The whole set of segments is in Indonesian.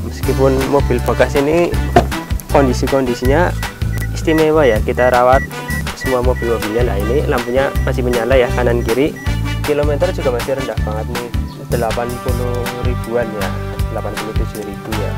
meskipun mobil bekas ini kondisinya istimewa ya, kita rawat semua mobil-mobilnya. Nah ini lampunya masih menyala ya, kanan kiri. Kilometer juga masih rendah banget nih, 80 ribuan ya, 87 ribu ya.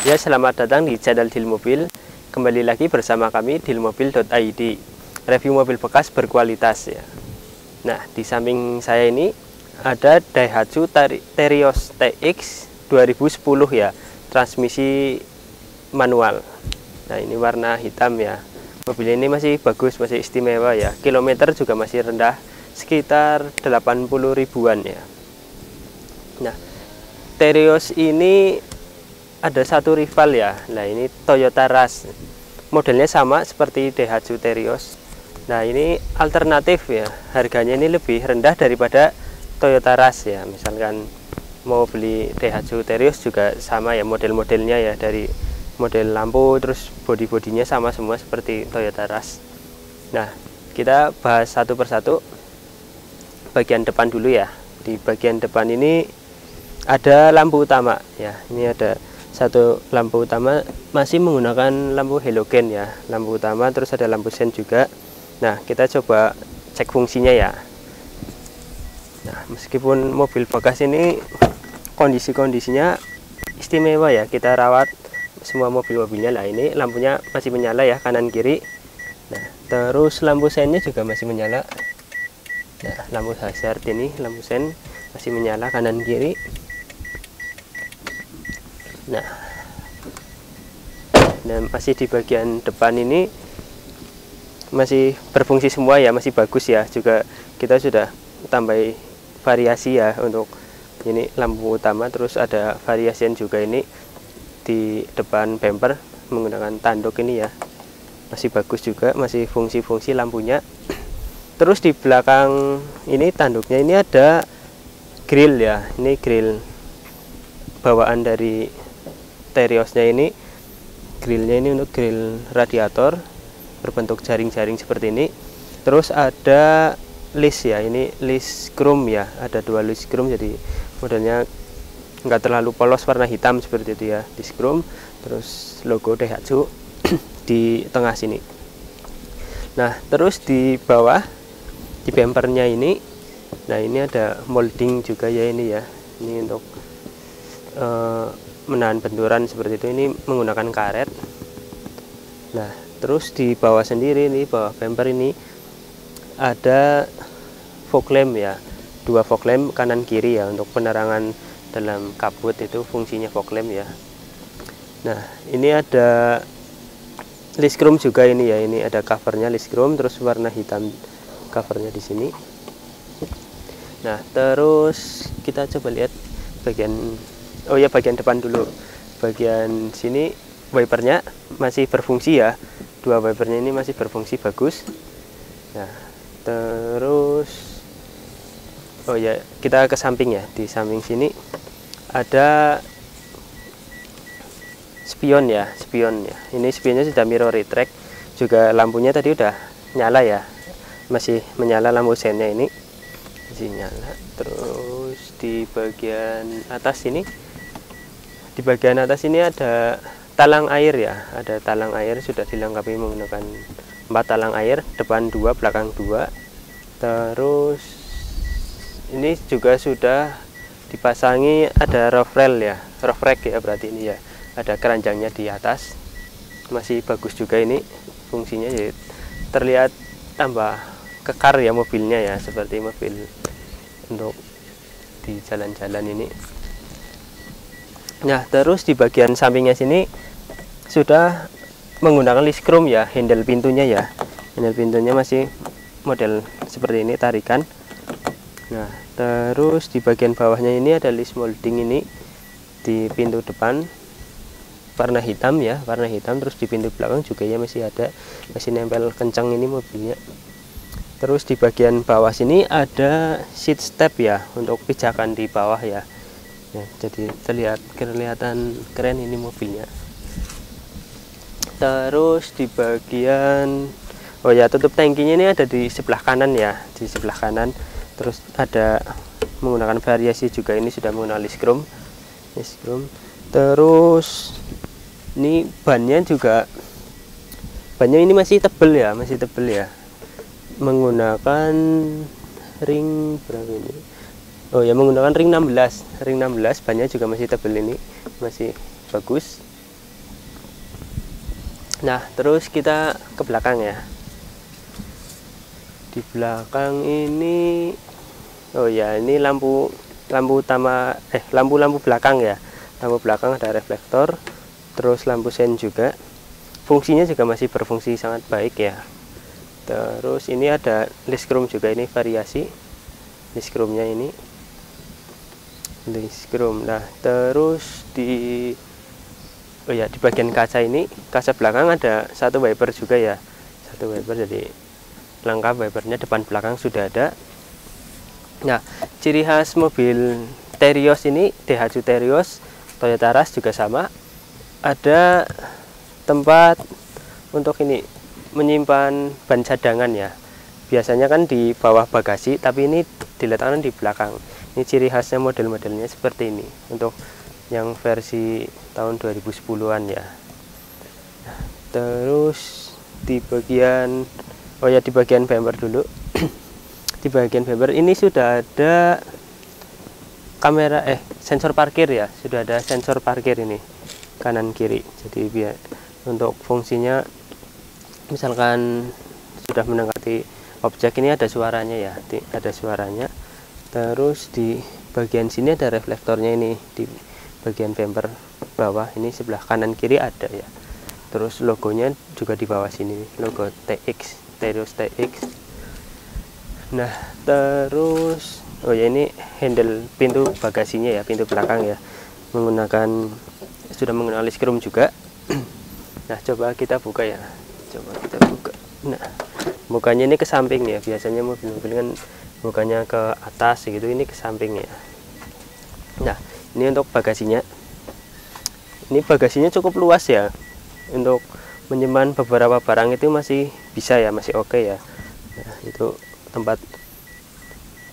Ya, selamat datang di channel Deal Mobil. Kembali lagi bersama kami dealmobil.id. Review mobil bekas berkualitas ya. Nah, di samping saya ini ada Daihatsu Terios TX 2010 ya, transmisi manual. Nah, ini warna hitam ya. Mobil ini masih bagus, masih istimewa ya. Kilometer juga masih rendah, sekitar 80 ribuan ya. Nah, Terios ini ada satu rival ya. Nah ini Toyota Rush, modelnya sama seperti Daihatsu Terios. Nah ini alternatif ya, harganya ini lebih rendah daripada Toyota Rush ya. Misalkan mau beli Daihatsu Terios juga sama ya, model-modelnya ya, dari model lampu terus bodi-bodinya sama semua seperti Toyota Rush. Nah kita bahas satu persatu. Bagian depan dulu ya. Di bagian depan ini ada lampu utama ya. Ini ada satu lampu utama, masih menggunakan lampu halogen ya, lampu utama, terus ada lampu sen juga. Nah kita coba cek fungsinya ya. Nah meskipun mobil bekas ini kondisinya istimewa ya, kita rawat semua mobil-mobilnya. Nah ini lampunya masih menyala ya, kanan kiri. Nah terus lampu sennya juga masih menyala. Nah lampu hazard ini, lampu sen masih menyala kanan kiri. Nah, dan masih di bagian depan ini masih berfungsi semua ya, masih bagus ya. Juga kita sudah tambah variasi ya untuk ini lampu utama, terus ada variasian juga ini di depan bumper menggunakan tanduk ini ya, masih bagus juga, masih fungsi-fungsi lampunya. Terus di belakang ini tanduknya ini ada grill ya, ini grill bawaan dari Teriosnya ini. Grillnya ini untuk grill radiator berbentuk jaring-jaring seperti ini. Terus ada list ya, ini list chrome ya, ada dua list chrome, jadi modelnya nggak terlalu polos, warna hitam seperti itu ya, list chrome. Terus logo Daihatsu di tengah sini. Nah terus di bawah di bumpernya ini, nah ini ada molding juga ya, ini ya, ini untuk menahan benturan seperti itu, ini menggunakan karet. Nah terus di bawah sendiri nih, bawah bumper ini ada fog lamp ya, dua fog lamp kanan kiri ya, untuk penerangan dalam kabut itu fungsinya fog lamp ya. Nah ini ada list chrome juga ini ya, ini ada covernya list chrome, terus warna hitam covernya di sini. Nah terus kita coba lihat bagian, oh ya bagian depan dulu. Bagian sini wipernya masih berfungsi ya, dua wipernya ini masih berfungsi bagus. Nah terus oh ya kita ke samping ya, di samping sini ada spion ya, spion ya. Ini spionnya sudah mirror retract, juga lampunya tadi udah nyala ya, masih menyala lampu sennya ini masih nyala. Terus di bagian atas ini, di bagian atas ini ada talang air ya, ada talang air, sudah dilengkapi menggunakan 4 talang air, depan 2 belakang 2. Terus ini juga sudah dipasangi ada roof rail ya, roof rack ya, berarti ini ya, ada keranjangnya di atas, masih bagus juga ini fungsinya, jadi terlihat tambah kekar ya mobilnya ya, seperti mobil untuk di jalan-jalan ini. Nah terus di bagian sampingnya sini sudah menggunakan list chrome ya, handle pintunya ya, handle pintunya masih model seperti ini, tarikan. Nah terus di bagian bawahnya ini ada list molding ini di pintu depan. warna hitam ya, warna hitam. Terus di pintu belakang juga ya masih ada, masih nempel kencang ini mobilnya. Terus di bagian bawah sini ada seat step ya, untuk pijakan di bawah ya. Jadi kelihatan keren ini mobilnya. Terus di bagian tutup tangkinya ini ada di sebelah kanan ya, di sebelah kanan. Terus ada menggunakan variasi juga, ini sudah menggunakan list chrome. Terus ini bannya ini masih tebel ya, menggunakan ring berapa ini? Menggunakan ring 16 bannya juga masih tebel, ini masih bagus. Nah, terus kita ke belakang ya. Di belakang ini ini lampu utama, lampu belakang ya. Lampu belakang ada reflektor, terus lampu sen juga. Fungsinya juga masih berfungsi sangat baik ya. Terus ini ada list chrome juga, ini variasi list chrome-nya ini. List chrome. Nah, terus di bagian kaca ini, kaca belakang ada satu wiper juga ya. Satu wiper, jadi lengkap wipernya, depan belakang sudah ada. Nah, ciri khas mobil Terios ini, Daihatsu Terios Toyota Rush juga sama. Ada tempat untuk ini menyimpan ban cadangan ya. Biasanya kan di bawah bagasi, tapi ini diletakkan di belakang. Ini ciri khasnya model-modelnya seperti ini untuk yang versi tahun 2010-an ya. Nah, terus di bagian di bagian bumper dulu. Di bagian bumper ini sudah ada kamera sensor parkir ya, sudah ada sensor parkir ini kanan kiri. Jadi biar untuk fungsinya misalkan sudah mendekati objek, ini ada suaranya ya, ada suaranya. Terus di bagian sini ada reflektornya, ini di bagian bumper bawah ini sebelah kanan kiri ada ya. Terus logonya juga di bawah sini, logo TX, Terios TX. Nah, terus ini handle pintu bagasinya ya, pintu belakang ya, sudah menggunakan list chrome juga. Nah, coba kita buka ya, Nah, mukanya ini ke samping ya, biasanya mobil-mobil kan mukanya ke atas gitu, ini ke samping ya. Nah, ini untuk bagasinya. Ini bagasinya cukup luas ya, untuk menyimpan beberapa barang itu masih bisa ya, masih oke ya. Nah, itu tempat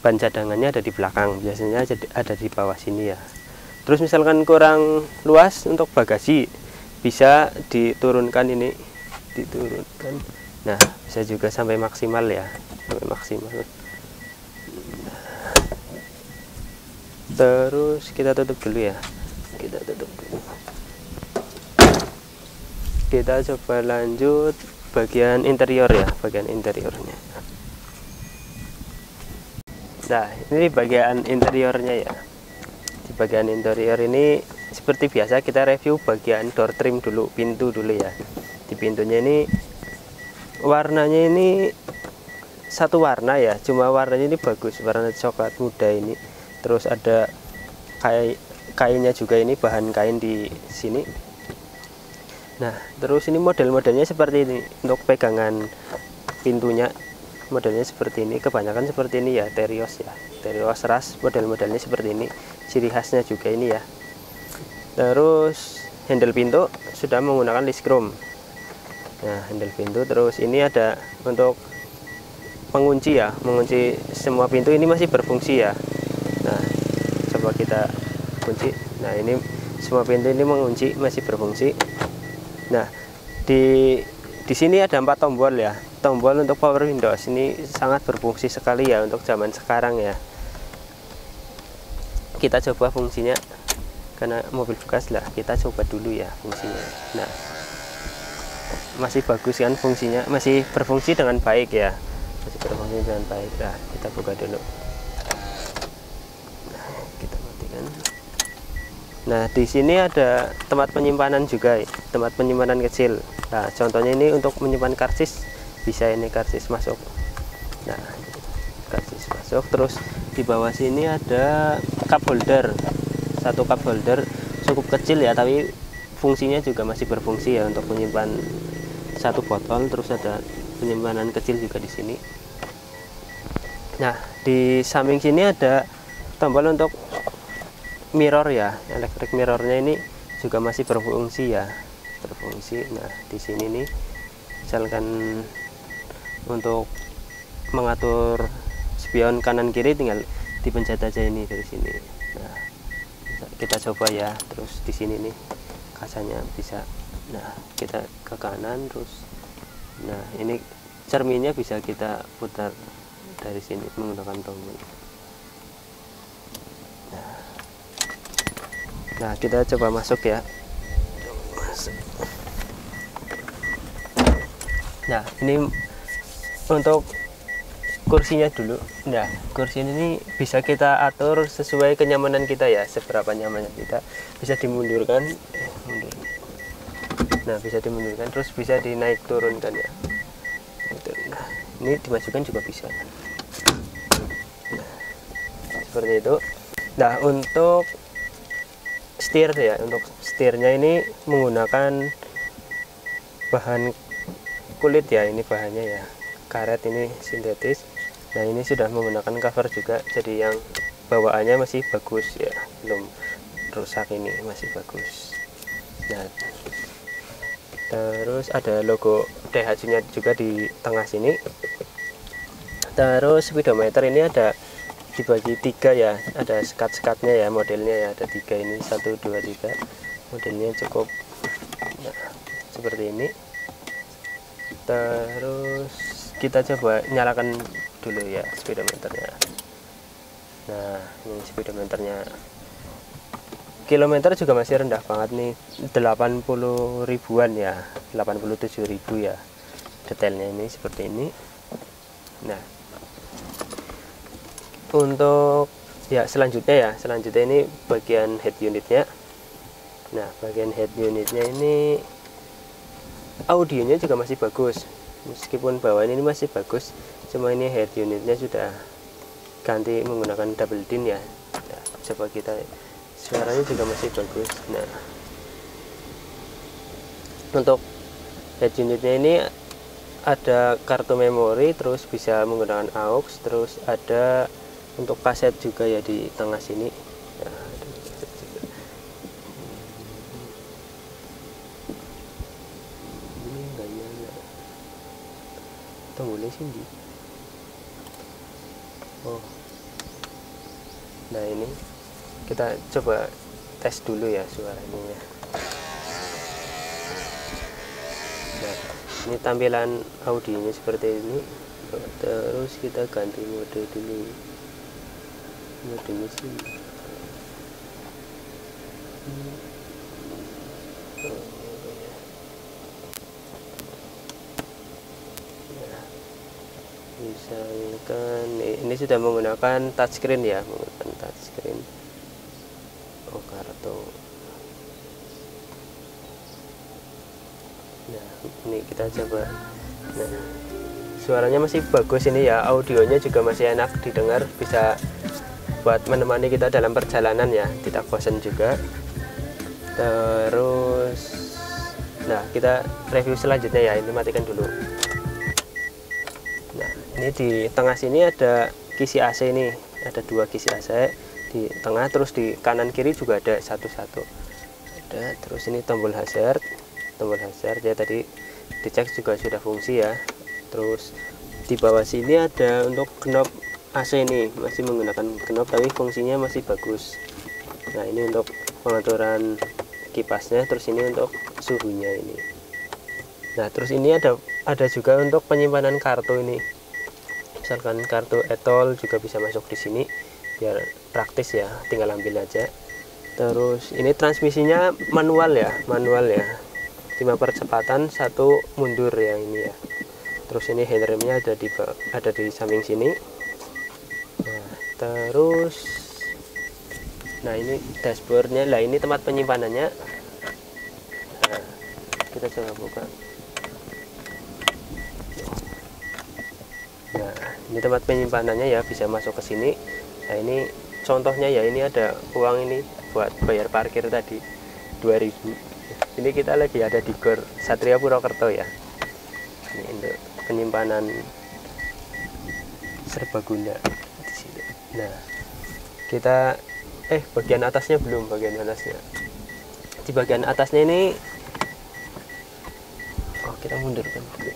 ban cadangannya ada di belakang, biasanya ada di bawah sini ya. Terus misalkan kurang luas untuk bagasi, bisa diturunkan ini, Nah, bisa juga sampai maksimal ya, sampai maksimal. Terus kita tutup dulu ya, kita coba lanjut bagian interior ya, bagian interiornya. Nah, ini bagian interiornya ya. Di bagian interior ini seperti biasa kita review bagian door trim dulu, pintu dulu ya. Di pintunya ini warnanya ini satu warna ya, cuma warnanya ini bagus, warna coklat muda ini. Terus ada kainnya juga, ini bahan kain di sini. Nah, terus ini model-modelnya seperti ini untuk pegangan pintunya. Modelnya seperti ini, kebanyakan seperti ini ya, Terios ya, Terios Rush model-modelnya seperti ini, ciri khasnya juga ini ya. Terus handle pintu sudah menggunakan list chrome. Nah, handle pintu, terus ini ada untuk mengunci ya, mengunci semua pintu, ini masih berfungsi ya. Nah, coba kita kunci. Nah, ini semua pintu ini mengunci, masih berfungsi. Nah, di sini ada 4 tombol ya. Tombol untuk power windows ini sangat berfungsi sekali ya untuk zaman sekarang ya. Kita coba fungsinya, karena mobil bekas lah, kita coba dulu ya fungsinya. Nah, masih bagus kan fungsinya, masih berfungsi dengan baik ya, masih berfungsi dengan baik. Nah, kita buka dulu. Nah, kita matikan. Nah, di sini ada tempat penyimpanan juga, tempat penyimpanan kecil. Nah, contohnya ini untuk menyimpan karcis, bisa ini karcis masuk. Nah, karcis masuk. Terus di bawah sini ada cup holder, satu cup holder cukup kecil ya, tapi fungsinya juga masih berfungsi ya untuk menyimpan satu botol, terus ada penyimpanan kecil juga di sini. Nah, di samping sini ada tombol untuk mirror ya, electric mirrornya ini juga masih berfungsi ya, berfungsi. Nah, di sini nih misalkan untuk mengatur spion kanan kiri tinggal dipencet aja ini dari sini. Nah, kita coba ya, terus di sini nih kasanya bisa. Nah, kita ke kanan terus. Nah, ini cerminnya bisa kita putar dari sini menggunakan tombol. Nah, kita coba masuk ya. Nah, ini untuk kursinya dulu. Nah, kursi ini bisa kita atur sesuai kenyamanan kita ya, seberapa nyamannya kita. Bisa dimundurkan, mundur. Nah, bisa dimundurkan, terus bisa dinaik turunkan ya. Nah, ini dimasukkan juga bisa. Nah, seperti itu. Nah, untuk setir ya, untuk setirnya ini menggunakan bahan kulit ya, ini bahannya ya karet, ini sintetis. Nah, ini sudah menggunakan cover juga, jadi yang bawaannya masih bagus ya, belum rusak, ini masih bagus. Nah, terus ada logo Daihatsu nya juga di tengah sini. Terus speedometer ini ada dibagi 3 ya, ada sekat-sekatnya ya, modelnya ya ada 3 ini, 1, 2, 3, modelnya cukup. Nah, seperti ini. Terus kita coba nyalakan dulu ya speedometernya. Nah, ini speedometernya, kilometer juga masih rendah banget nih, 80 ribuan ya, 87.000 ya, detailnya ini seperti ini. Nah, untuk ya selanjutnya ini bagian head unitnya. Nah, bagian head unitnya ini audionya juga masih bagus, meskipun bawaan ini masih bagus, cuma ini head unitnya sudah ganti menggunakan double din ya. Nah, coba kita, suaranya juga masih bagus. Nah, untuk head unitnya ini ada kartu memori, terus bisa menggunakan aux, terus ada untuk kaset juga ya di tengah sini. Nah, ini enggak nyala tombolnya sini. Oh, nah ini kita coba tes dulu ya suaranya ya. Nah, ini tampilan audionya seperti ini. Terus kita ganti mode dulu, modenya sini. Misalkan ini sudah menggunakan touchscreen ya, menggunakan touchscreen. Oh, kartu. Nah, ini kita coba. Nah, suaranya masih bagus ini ya, audionya juga masih enak didengar, bisa buat menemani kita dalam perjalanan ya, tidak bosan juga. Terus, nah kita review selanjutnya ya, ini matikan dulu. Nah, ini di tengah sini ada kisi AC, ini ada 2 kisi AC di tengah, terus di kanan kiri juga ada satu-satu ada. Terus ini tombol hazard ya, tadi dicek juga sudah fungsi ya. Terus di bawah sini ada untuk knob AC, ini masih menggunakan knob tapi fungsinya masih bagus. Nah, ini untuk pengaturan kipasnya, terus ini untuk suhunya ini. Nah, terus ini ada juga untuk penyimpanan kartu ini. Misalkan kartu etol juga bisa masuk di sini biar praktis ya, tinggal ambil aja. Terus ini transmisinya manual ya, 5 percepatan 1 mundur ya ini ya. Terus ini handremnya ada di samping sini. Nah, terus nah ini dashboardnya, lah ini tempat penyimpanannya. Nah, kita coba buka. Nah, ini tempat penyimpanannya ya, bisa masuk ke sini. Nah, ini contohnya ya, ini ada uang ini buat bayar parkir tadi 2000. Ini kita lagi ada di Gor Satria Purwokerto ya. Ini untuk penyimpanan serbaguna di sini. Nah, kita bagian atasnya belum, bagian atasnya. Di bagian atasnya ini kita mundurkan dulu.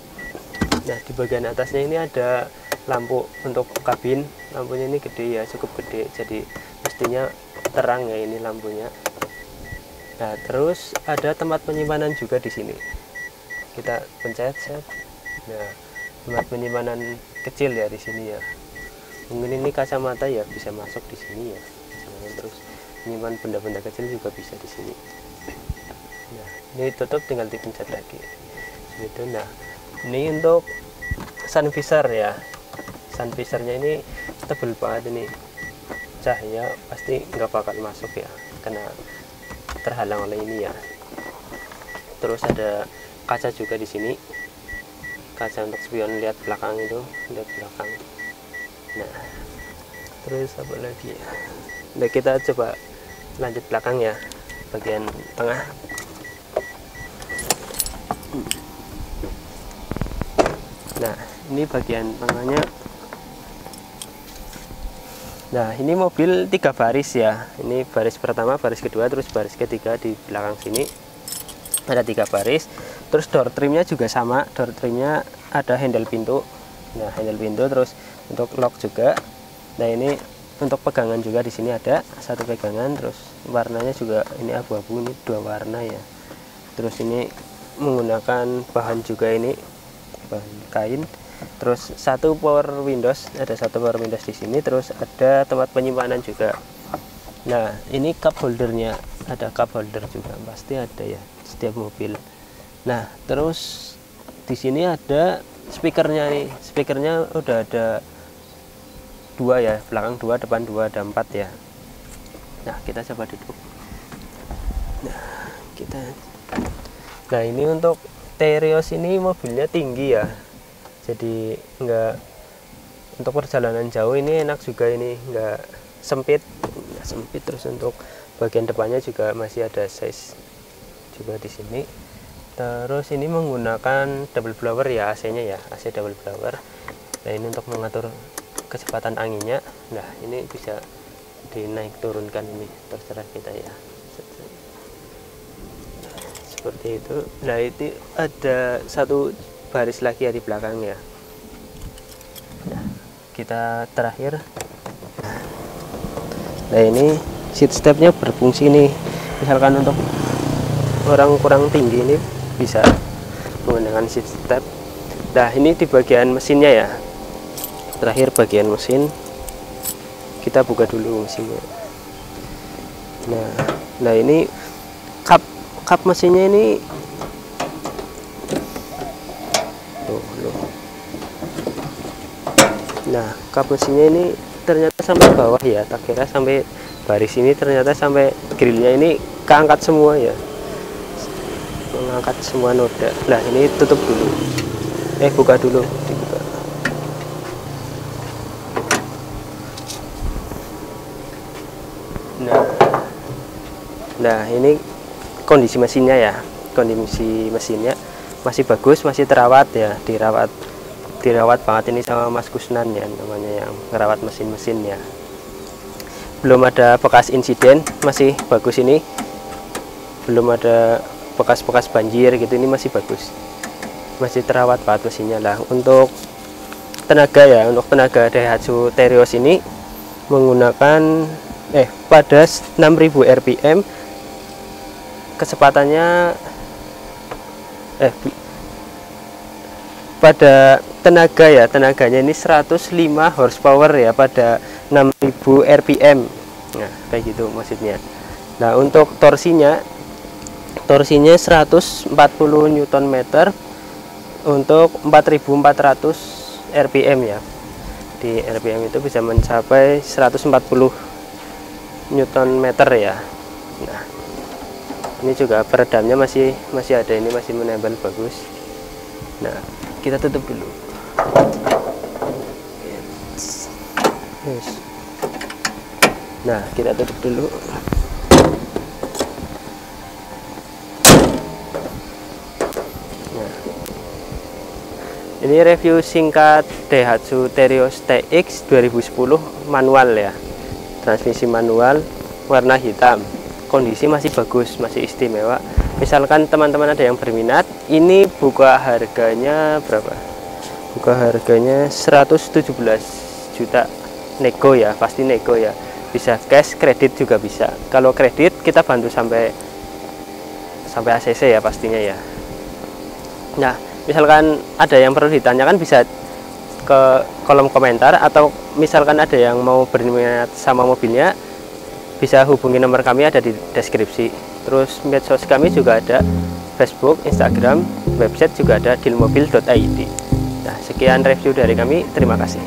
Nah, di bagian atasnya ini ada lampu untuk kabin. Lampunya ini gede ya, cukup gede, jadi pastinya terang ya ini lampunya. Nah, terus ada tempat penyimpanan juga di sini. Kita pencet set. Nah, tempat penyimpanan kecil ya di sini ya. Mungkin ini kacamata ya bisa masuk di sini ya. Terus menyimpan benda-benda kecil juga bisa di sini. Nah, ini tutup tinggal dipencet lagi. Gitu. Nah, ini untuk sun visor ya. Sun visornya ini tebal banget ini. Cahaya pasti nggak bakal masuk ya, karena terhalang oleh ini ya. Terus ada kaca juga di sini. Kaca untuk spion lihat belakang itu, lihat belakang. Nah, terus apa lagi ya? Nah, kita coba lanjut belakang ya, bagian tengah. Nah, ini bagian tengahnya. Nah, ini mobil 3 baris ya. Ini baris pertama, baris kedua, terus baris ketiga di belakang sini. Ada 3 baris. Terus door trimnya juga sama. Door trimnya ada handle pintu. Nah, handle pintu, terus untuk lock juga. Nah, ini untuk pegangan juga di sini ada 1 pegangan. Terus warnanya juga ini abu-abu, ini 2 warna ya. Terus ini menggunakan bahan juga ini, bahan kain. Terus 1 power windows, ada 1 power windows di sini. Terus ada tempat penyimpanan juga. Nah, ini cup holdernya, ada cup holder juga, pasti ada ya setiap mobil. Nah, terus di sini ada speakernya nih. Speakernya udah ada 2 ya, belakang 2, depan 2, ada 4 ya. Nah, kita coba duduk. Nah, ini untuk Terios ini mobilnya tinggi ya, jadi nggak, untuk perjalanan jauh ini enak juga, ini nggak sempit. Terus untuk bagian depannya juga masih ada size juga di sini. Terus ini menggunakan double blower ya, AC-nya ya, AC double blower. Nah, ini untuk mengatur kecepatan anginnya. Nah, ini bisa dinaik turunkan, ini terserah kita ya, seperti itu. Nah, itu ada 1 baris lagi ya di belakang ya. Nah, kita terakhir. Nah, ini seat stepnya berfungsi nih, misalkan untuk orang kurang tinggi ini bisa menggunakan seat step. Nah, ini di bagian mesinnya ya. Terakhir bagian mesin, kita buka dulu mesinnya. Nah, ini kap mesinnya ini tuh. Nah, kap mesinnya ini ternyata sampai bawah ya, tak kira sampai baris ini, ternyata sampai grillnya ini keangkat semua ya, mengangkat semua noda. Nah, ini tutup dulu, buka dulu, dibuka. Nah, ini kondisi mesinnya ya. Kondisi mesinnya masih bagus, masih terawat ya, dirawat banget ini sama Mas Kusnan ya, namanya, yang merawat mesin-mesin ya. Belum ada bekas insiden, masih bagus ini. Belum ada bekas-bekas banjir gitu, ini masih bagus, masih terawat banget mesinnya lah. Untuk tenaga ya, untuk tenaga Daihatsu Terios ini menggunakan pada 6000 rpm, kecepatannya pada tenaganya ini 105 horsepower ya, pada 6000 rpm. Nah, kayak gitu maksudnya. Nah, untuk torsinya 140 Nm untuk 4400 rpm ya. Di rpm itu bisa mencapai 140 Nm ya. Nah, ini juga peredamnya masih ada, ini masih menempel bagus. Nah, kita tutup dulu. Nah, kita tutup dulu. Ini review singkat Daihatsu Terios TX 2010 manual ya, transmisi manual, warna hitam, kondisi masih bagus, masih istimewa. Misalkan teman-teman ada yang berminat, ini buka harganya berapa? Buka harganya 117 juta, nego ya, pasti nego ya. Bisa cash, kredit juga bisa. Kalau kredit kita bantu sampai ACC ya pastinya ya. Nah, misalkan ada yang perlu ditanyakan bisa ke kolom komentar, atau misalkan ada yang mau berminat sama mobilnya bisa hubungi nomor kami ada di deskripsi. Terus medsos kami juga ada, Facebook, Instagram, website juga ada, dealmobil.id. Nah, sekian review dari kami, terima kasih.